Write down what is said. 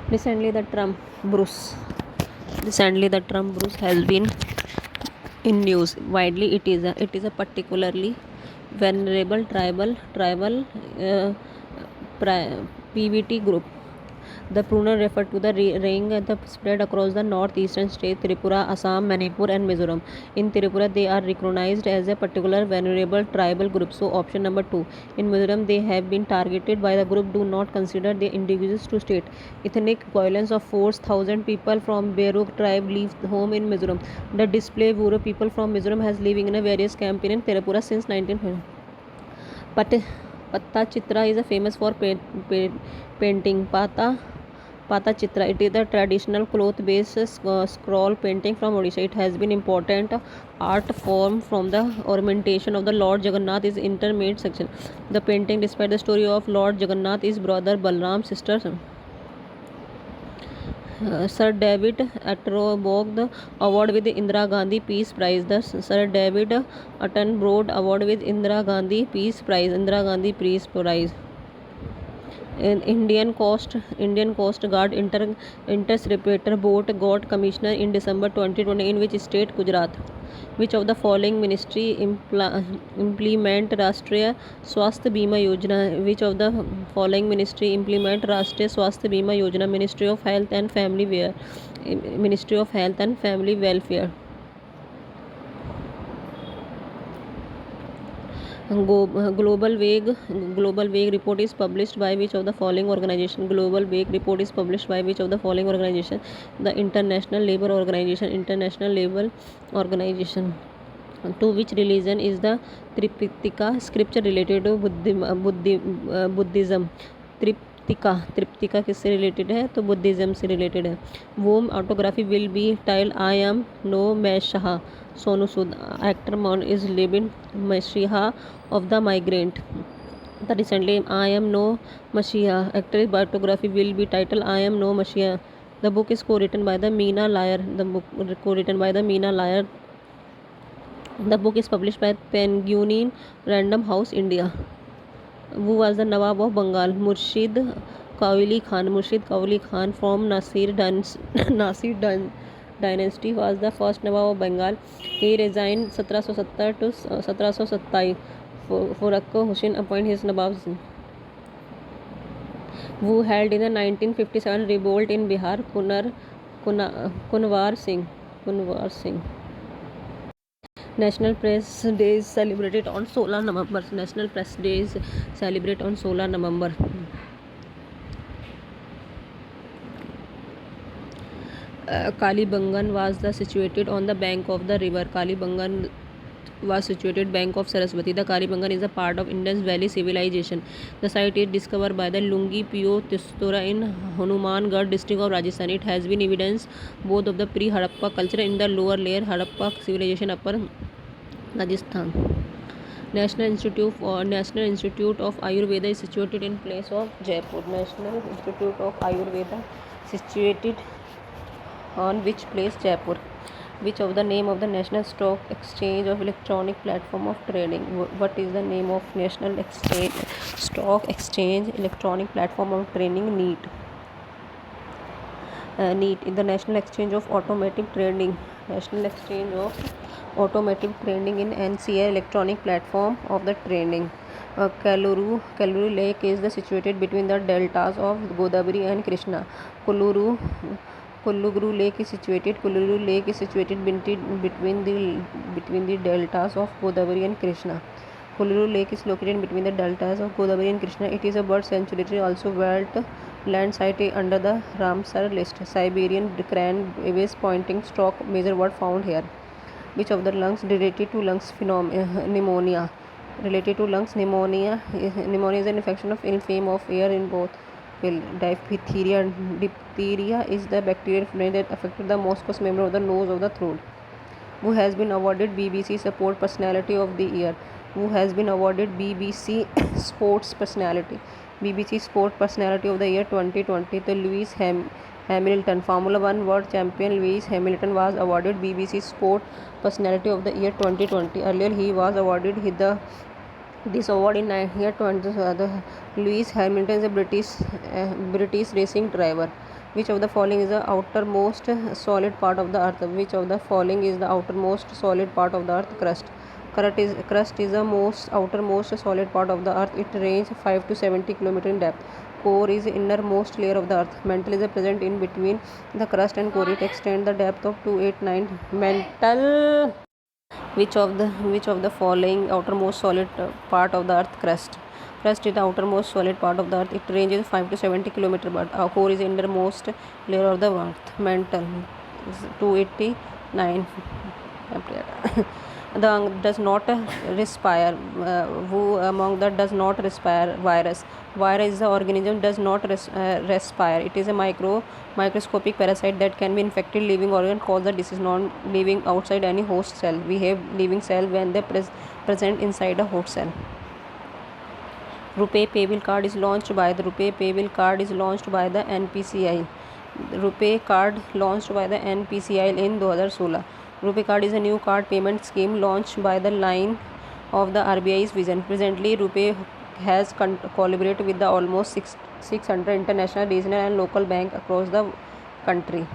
Recently, the term Bruce. Recently, the term Bruce has been in news widely. It is a particularly venerable tribal uh, PVT group. The pruner referred to the ring that spread across the northeastern states Tripura, Assam, Manipur, and Mizoram. In Tripura, they are recognized as a particular vulnerable tribal group. So, option number 2. In Mizoram, they have been targeted by the group. Do not consider the individuals to state. Ethnic violence of 4,000 people from Beruk tribe leave home in Mizoram. The displaced Buro people from Mizoram has living in a various camp in Tripura since 1900. Pat- Patta Chitra is famous for painting. Pata Chitra. It is a traditional cloth-based scroll painting from Odisha. It has been important art form from the ornamentation of the Lord Jagannath is intermediate section. The painting, despite the story of Lord Jagannath, is brother Balram, sister Sir David Attenborough the award with the Indira Gandhi Peace Prize. The Sir David Attenborough award with Indira Gandhi Peace Prize. Indira Gandhi Peace Prize. Indian Coast Guard Interceptor boat got commissioner in December 2020 in which state? Gujarat. Which of the following ministry implement Rashtriya Swasthya Bima Yojana? Which of the following ministry implement Rashtriya Swasthya Bima Yojana? Ministry of Health and Family Welfare. Global Wage report is published by which of the following organization? Global Wage report is published by which of the following organization? The International Labour Organization. To which religion is the Tripitaka scripture related to Buddhism? त्रिपिटिका किससे related है? तो Buddhism से related है. Whom autobiography will be titled I am no messiah. Sonu Sood. Actor man is living messiah of the migrant. The recently I am no Messiah. Actress biography will be titled I am no Messiah. The book is co-written by the Meena Liar. The book is published by Penguin Random House India. Who was the Nawab of Bengal? Murshid Qauli Khan from Nasir dynasty was the first Nawab of Bengal. He resigned 1770 to 1727. Farrukh Hussain appointed his Nawab. Who held in the 1957 revolt in Bihar? Kunwar Singh. National Press Day is celebrated on 16 November. National Press Day is celebrated on 16 November. Kalibangan was situated on the bank of the river. Kalibangan was situated bank of Saraswati. The Kalibangan is a part of Indus Valley civilization. The site is discovered by the Lungi Pio Tistora in Hanumangarh district of Rajasthan. It has been evidence both of the pre-Harappa culture in the lower layer Harappa civilization upper Rajasthan. National Institute of Ayurveda is situated in place of Jaipur. National Institute of Ayurveda situated on which place? Jaipur. Which of the name of the National Stock Exchange of electronic platform of trading? What is the name of National Stock Exchange electronic platform of trading? NEET. The National Exchange of Automatic Trading. National Exchange of Automatic Trading in NCA electronic platform of the trading. Kaluru Lake is situated between the deltas of Godavari and Krishna. Kuluguru Lake is situated between the deltas of Godavari and Krishna. Kuluru Lake is located between the deltas of Godavari and Krishna. It is a bird sanctuary, also land site under the Ramsar list. Siberian crane aves pointing stalk major bird found here. Which of the lungs related to lungs pneumonia? Pneumonia is an infection of inflammation of air in both. Diphtheria is the bacterial influenza that affected the mucous membrane of the nose of the throat. Who has been awarded BBC Sport Personality of the Year? Who has been awarded BBC Sports Personality? BBC Sport Personality of the Year 2020. The Lewis Hamilton, Formula 1 World Champion Lewis Hamilton was awarded BBC Sport Personality of the Year 2020. Earlier he was awarded this award in year 20. Lewis Hamilton is a British racing driver. Which of the following is the outermost solid part of the earth? Which of the following is the outermost solid part of the earth? Crust is the most outermost solid part of the earth. It ranges 5 to 70 km in depth. Core is the innermost layer of the earth. Mantle is present in between the crust and core. It extends the depth of 289 mantle. Which of the following outermost solid part of the earth? Crust is the outermost solid part of the earth. It ranges 5 to 70 km, but our core is the innermost layer of the earth. Mantle is 289. The does not respire. Who among the does not respire? Virus is the organism does not respire. It is a microscopic parasite that can be infected living organ, cause the disease. Non-living outside any host cell. We have living cell when they present inside a host cell. RuPay Paybill card is launched by the NPCI. RuPay card launched by the NPCI in 2016. RuPay card is a new card payment scheme launched by the line of the RBI's vision. Presently, RuPay has collaborated with the almost 600 international, regional and local banks across the country.